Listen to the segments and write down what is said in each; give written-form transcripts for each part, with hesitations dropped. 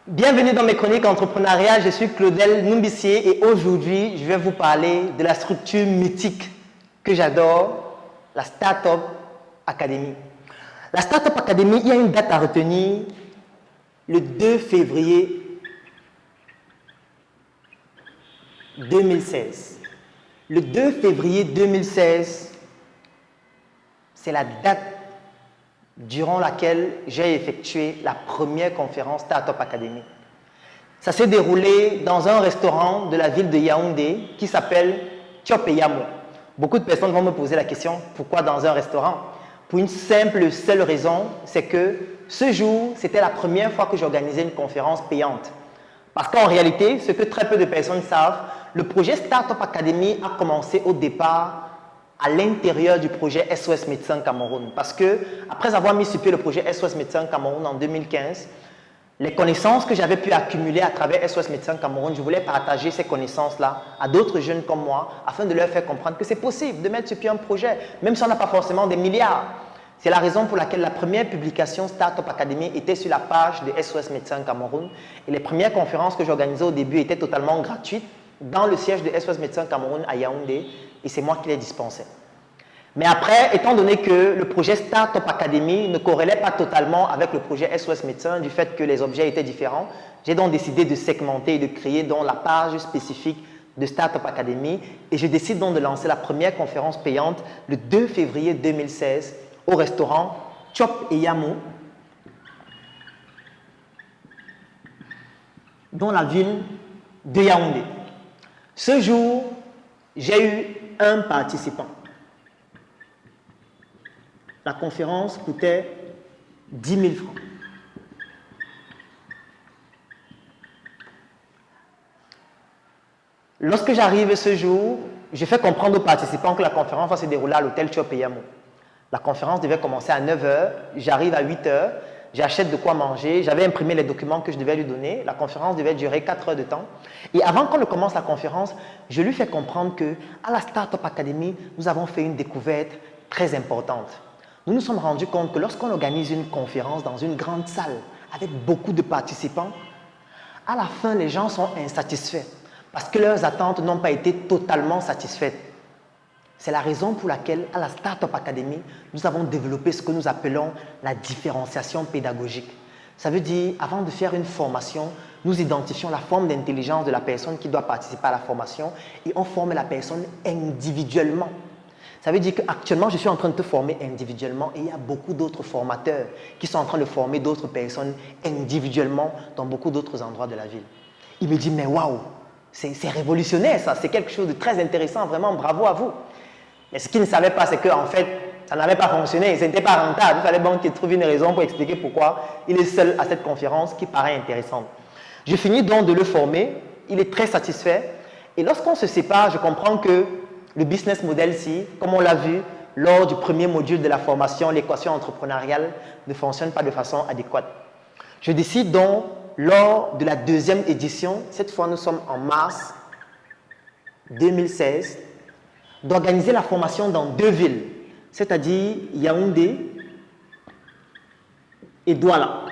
Bienvenue dans mes chroniques entrepreneuriales, je suis Claudel Numbissier et aujourd'hui, je vais vous parler de la structure mythique que j'adore, la Startup Academy. La Startup Academy, il y a une date à retenir, le 2 février 2016. Le 2 février 2016, c'est la date durant laquelle j'ai effectué la première conférence Startup Academy. Ça s'est déroulé dans un restaurant de la ville de Yaoundé qui s'appelle Thiop et Yamo. Beaucoup de personnes vont me poser la question, pourquoi dans un restaurant? Pour une simple, seule raison, c'est que ce jour, c'était la première fois que j'organisais une conférence payante. Parce qu'en réalité, ce que très peu de personnes savent, le projet Startup Academy a commencé au départ à l'intérieur du projet SOS Médecins Cameroun. Parce que, après avoir mis sur pied le projet SOS Médecins Cameroun en 2015, les connaissances que j'avais pu accumuler à travers SOS Médecins Cameroun, je voulais partager ces connaissances-là à d'autres jeunes comme moi, afin de leur faire comprendre que c'est possible de mettre sur pied un projet, même si on n'a pas forcément des milliards. C'est la raison pour laquelle la première publication Startup Academy était sur la page de SOS Médecins Cameroun. Et les premières conférences que j'organisais au début étaient totalement gratuites dans le siège de SOS Médecins Cameroun à Yaoundé. Et c'est moi qui les dispensais. Mais après, étant donné que le projet Startup Academy ne corrélait pas totalement avec le projet SOS Médecins, du fait que les objets étaient différents, j'ai donc décidé de segmenter et de créer donc la page spécifique de Startup Academy. Et je décide donc de lancer la première conférence payante le 2 février 2016 au restaurant Thiop et Yamo, dans la ville de Yaoundé. Ce jour, j'ai eu un participant. La conférence coûtait 10 000 francs. Lorsque j'arrive ce jour, je fais comprendre aux participants que la conférence va se dérouler à l'hôtel Thiop et Yamo. La conférence devait commencer à 9 h, j'arrive à 8 h, j'achète de quoi manger, j'avais imprimé les documents que je devais lui donner, la conférence devait durer 4 heures de temps. Et avant qu'on ne commence la conférence, je lui fais comprendre qu'à la Startup Academy, nous avons fait une découverte très importante. Nous nous sommes rendus compte que lorsqu'on organise une conférence dans une grande salle avec beaucoup de participants, à la fin, les gens sont insatisfaits parce que leurs attentes n'ont pas été totalement satisfaites. C'est la raison pour laquelle, à la Startup Academy, nous avons développé ce que nous appelons la différenciation pédagogique. Ça veut dire, avant de faire une formation, nous identifions la forme d'intelligence de la personne qui doit participer à la formation et on forme la personne individuellement. Ça veut dire qu'actuellement, je suis en train de te former individuellement et il y a beaucoup d'autres formateurs qui sont en train de former d'autres personnes individuellement dans beaucoup d'autres endroits de la ville. Il me dit, mais waouh, c'est révolutionnaire ça, c'est quelque chose de très intéressant, vraiment bravo à vous. Mais ce qu'il ne savait pas, c'est qu'en fait, ça n'avait pas fonctionné, ce n'était pas rentable. Il fallait bon qu'il trouve une raison pour expliquer pourquoi il est seul à cette conférence qui paraît intéressante. Je finis donc de le former, il est très satisfait. Et lorsqu'on se sépare, je comprends que le business model, comme on l'a vu lors du premier module de la formation, l'équation entrepreneuriale ne fonctionne pas de façon adéquate. Je décide donc, lors de la deuxième édition, cette fois nous sommes en mars 2016, d'organiser la formation dans 2 villes, c'est-à-dire Yaoundé et Douala.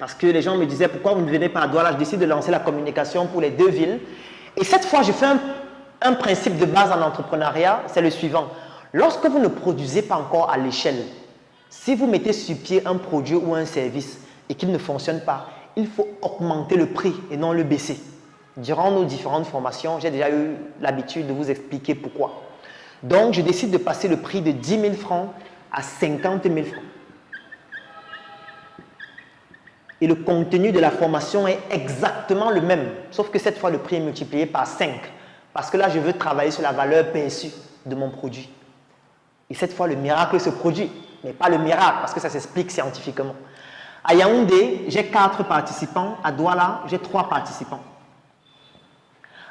Parce que les gens me disaient, pourquoi vous ne venez pas à Douala? Je décide de lancer la communication pour les 2 villes. Et cette fois, je fais un principe de base en entrepreneuriat, c'est le suivant. Lorsque vous ne produisez pas encore à l'échelle, si vous mettez sur pied un produit ou un service et qu'il ne fonctionne pas, il faut augmenter le prix et non le baisser. Durant nos différentes formations, j'ai déjà eu l'habitude de vous expliquer pourquoi. Donc, je décide de passer le prix de 10 000 francs à 50 000 francs. Et le contenu de la formation est exactement le même, sauf que cette fois, le prix est multiplié par 5. Parce que là, je veux travailler sur la valeur perçue de mon produit. Et cette fois, le miracle se produit. Mais pas le miracle, parce que ça s'explique scientifiquement. À Yaoundé, j'ai 4 participants. À Douala, j'ai 3 participants.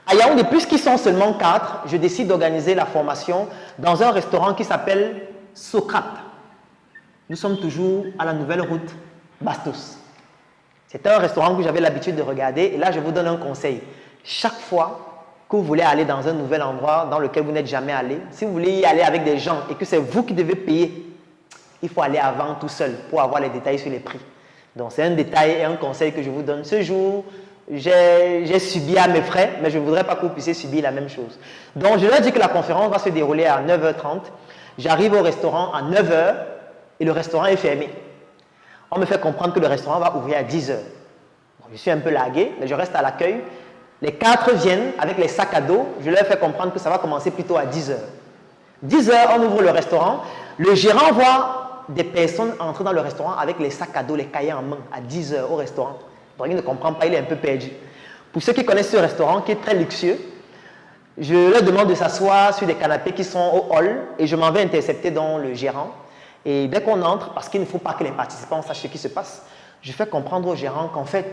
À Yaoundé, puisqu'ils sont seulement 4, je décide d'organiser la formation dans un restaurant qui s'appelle Socrate. Nous sommes toujours à la nouvelle route Bastos. C'est un restaurant que j'avais l'habitude de regarder. Et là, je vous donne un conseil. Chaque fois que vous voulez aller dans un nouvel endroit dans lequel vous n'êtes jamais allé, si vous voulez y aller avec des gens et que c'est vous qui devez payer, il faut aller avant tout seul pour avoir les détails sur les prix. Donc c'est un détail et un conseil que je vous donne. Ce jour, j'ai subi à mes frais, mais je ne voudrais pas que vous puissiez subir la même chose. Donc je leur dis que la conférence va se dérouler à 9h30. J'arrive au restaurant à 9h et le restaurant est fermé. On me fait comprendre que le restaurant va ouvrir à 10h. Bon, je suis un peu largué, mais je reste à l'accueil. Les 4 viennent avec les sacs à dos. Je leur fais comprendre que ça va commencer plutôt à 10h. 10h, on ouvre le restaurant. Le gérant voit des personnes entrer dans le restaurant avec les sacs à dos, les cahiers en main, à 10h au restaurant. Donc il ne comprend pas, il est un peu perdu. Pour ceux qui connaissent ce restaurant, qui est très luxueux, je leur demande de s'asseoir sur des canapés qui sont au hall et je m'en vais intercepter dans le gérant. Et dès qu'on entre, parce qu'il ne faut pas que les participants sachent ce qui se passe, je fais comprendre au gérant qu'en fait,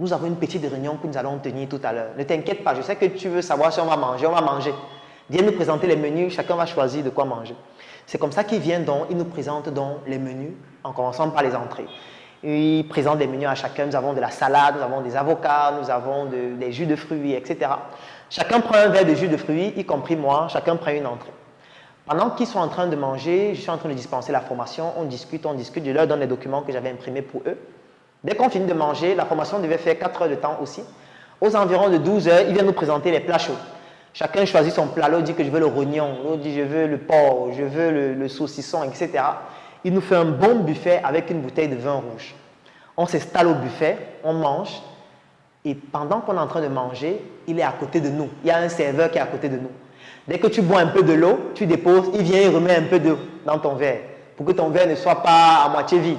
nous avons une petite réunion que nous allons tenir tout à l'heure. Ne t'inquiète pas, je sais que tu veux savoir si on va manger, on va manger. Viens nous présenter les menus, chacun va choisir de quoi manger. C'est comme ça qu'il vient donc, il nous présente donc les menus, en commençant par les entrées. Il présente des menus à chacun, nous avons de la salade, nous avons des avocats, nous avons des jus de fruits, etc. Chacun prend un verre de jus de fruits, y compris moi, chacun prend une entrée. Pendant qu'ils sont en train de manger, je suis en train de dispenser la formation, on discute, je leur donne les documents que j'avais imprimés pour eux. Dès qu'on finit de manger, la formation devait faire 4 heures de temps aussi. Aux environs de 12h, ils viennent nous présenter les plats chauds. Chacun choisit son plat, l'autre dit que je veux le rognon, l'autre dit je veux le porc, je veux le saucisson, etc. Il nous fait un bon buffet avec une bouteille de vin rouge. On s'installe au buffet, on mange, et pendant qu'on est en train de manger, il est à côté de nous. Il y a un serveur qui est à côté de nous. Dès que tu bois un peu de l'eau, tu déposes, il vient et remet un peu d'eau dans ton verre, pour que ton verre ne soit pas à moitié vide.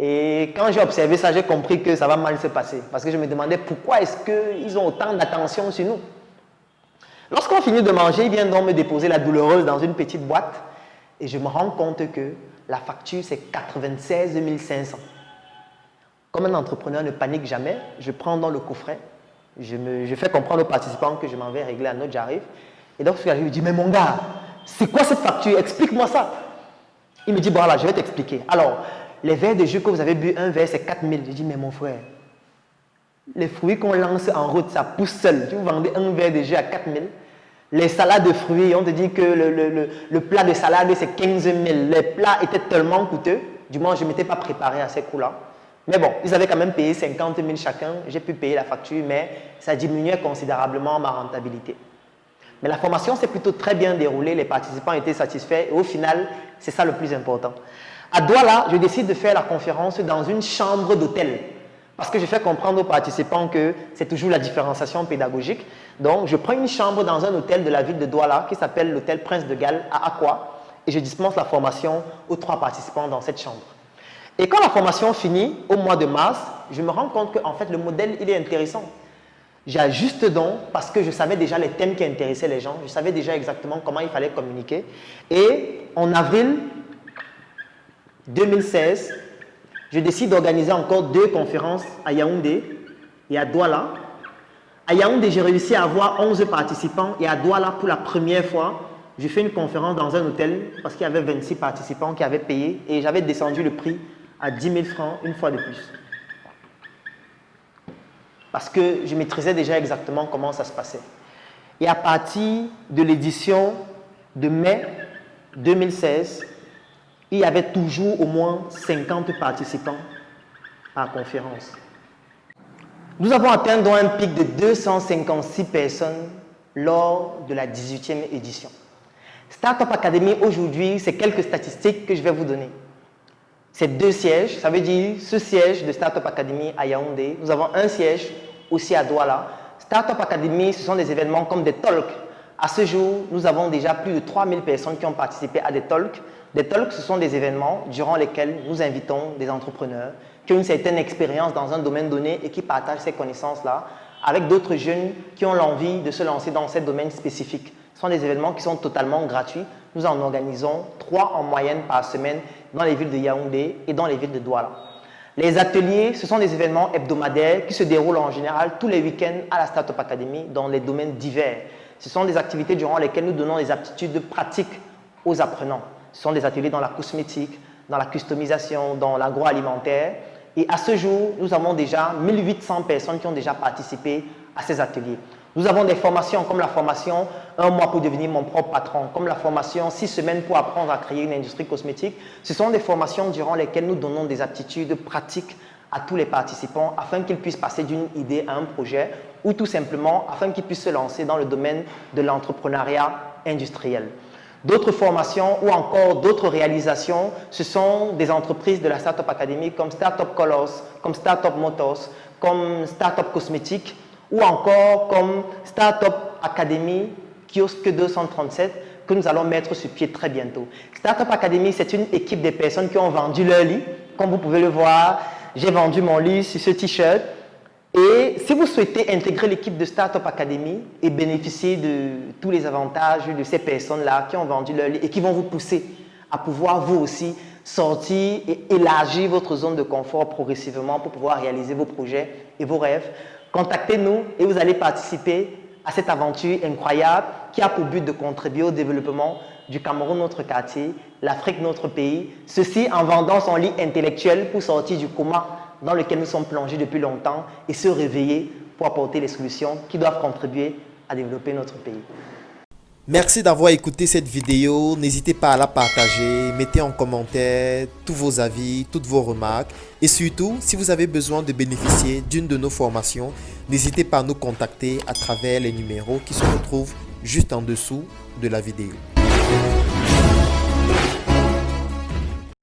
Et quand j'ai observé ça, j'ai compris que ça va mal se passer. Parce que je me demandais pourquoi est-ce qu'ils ont autant d'attention sur nous. Lorsqu'on finit de manger, il vient donc me déposer la douloureuse dans une petite boîte. Et je me rends compte que la facture, c'est 96 500. Comme un entrepreneur ne panique jamais, je prends dans le coffret. Je fais comprendre aux participants que je m'en vais régler la note, j'arrive. Et donc, je lui dis, mais mon gars, c'est quoi cette facture? Explique-moi ça. Il me dit, bon, voilà, je vais t'expliquer. Alors, les verres de jus que vous avez bu, un verre, c'est 4 000. Je dis, mais mon frère, les fruits qu'on lance en route, ça pousse seul. Tu vous vendez un verre de jus à 4 000. Les salades de fruits, on te dit que le plat de salade, c'est 15 000. Les plats étaient tellement coûteux. Du moins, je ne m'étais pas préparé à ces coûts-là. Mais bon, ils avaient quand même payé 50 000 chacun. J'ai pu payer la facture, mais ça diminuait considérablement ma rentabilité. Mais la formation s'est plutôt très bien déroulée. Les participants étaient satisfaits. Et au final, c'est ça le plus important. À Douala, je décide de faire la conférence dans une chambre d'hôtel. Parce que je fais comprendre aux participants que c'est toujours la différenciation pédagogique. Donc, je prends une chambre dans un hôtel de la ville de Douala qui s'appelle l'hôtel Prince de Galles à Aqua et je dispense la formation aux 3 participants dans cette chambre. Et quand la formation finit, au mois de mars, je me rends compte qu'en fait, le modèle, il est intéressant. J'ajuste donc parce que je savais déjà les thèmes qui intéressaient les gens. Je savais déjà exactement comment il fallait communiquer. Et en avril 2016, je décide d'organiser encore 2 conférences à Yaoundé et à Douala. À Yaoundé, j'ai réussi à avoir 11 participants et à Douala, pour la première fois, je fais une conférence dans un hôtel parce qu'il y avait 26 participants qui avaient payé et j'avais descendu le prix à 10 000 francs une fois de plus. Parce que je maîtrisais déjà exactement comment ça se passait. Et à partir de l'édition de mai 2016, il y avait toujours au moins 50 participants à la conférence. Nous avons atteint donc un pic de 256 personnes lors de la 18e édition. Startup Academy, aujourd'hui, c'est quelques statistiques que je vais vous donner. C'est 2 sièges, ça veut dire ce siège de Startup Academy à Yaoundé. Nous avons un siège aussi à Douala. Startup Academy, ce sont des événements comme des talks. À ce jour, nous avons déjà plus de 3000 personnes qui ont participé à des talks. Des talks, ce sont des événements durant lesquels nous invitons des entrepreneurs qui ont une certaine expérience dans un domaine donné et qui partagent ces connaissances-là avec d'autres jeunes qui ont l'envie de se lancer dans ce domaine spécifique. Ce sont des événements qui sont totalement gratuits. Nous en organisons 3 en moyenne par semaine dans les villes de Yaoundé et dans les villes de Douala. Les ateliers, ce sont des événements hebdomadaires qui se déroulent en général tous les week-ends à la Startup Academy dans les domaines divers. Ce sont des activités durant lesquelles nous donnons des aptitudes pratiques aux apprenants. Ce sont des ateliers dans la cosmétique, dans la customisation, dans l'agroalimentaire. Et à ce jour, nous avons déjà 1800 personnes qui ont déjà participé à ces ateliers. Nous avons des formations comme la formation 1 mois pour devenir mon propre patron, comme la formation 6 semaines pour apprendre à créer une industrie cosmétique. Ce sont des formations durant lesquelles nous donnons des aptitudes pratiques à tous les participants afin qu'ils puissent passer d'une idée à un projet ou tout simplement afin qu'ils puissent se lancer dans le domaine de l'entrepreneuriat industriel. D'autres formations ou encore d'autres réalisations, ce sont des entreprises de la Startup Academy comme Startup Colors, comme Startup Motors, comme Startup Cosmétique ou encore comme Startup Academy Kiosque 237 que nous allons mettre sur pied très bientôt. Startup Academy, c'est une équipe de personnes qui ont vendu leur lit. Comme vous pouvez le voir, j'ai vendu mon lit sur ce t-shirt. Et si vous souhaitez intégrer l'équipe de Startup Academy et bénéficier de tous les avantages de ces personnes-là qui ont vendu leur lit et qui vont vous pousser à pouvoir vous aussi sortir et élargir votre zone de confort progressivement pour pouvoir réaliser vos projets et vos rêves, contactez-nous et vous allez participer à cette aventure incroyable qui a pour but de contribuer au développement du Cameroun, notre quartier, l'Afrique, notre pays, ceci en vendant son lit intellectuel pour sortir du coma dans lequel nous sommes plongés depuis longtemps et se réveiller pour apporter les solutions qui doivent contribuer à développer notre pays. Merci d'avoir écouté cette vidéo. N'hésitez pas à la partager, mettez en commentaire tous vos avis, toutes vos remarques. Et surtout, si vous avez besoin de bénéficier d'une de nos formations, n'hésitez pas à nous contacter à travers les numéros qui se retrouvent juste en dessous de la vidéo.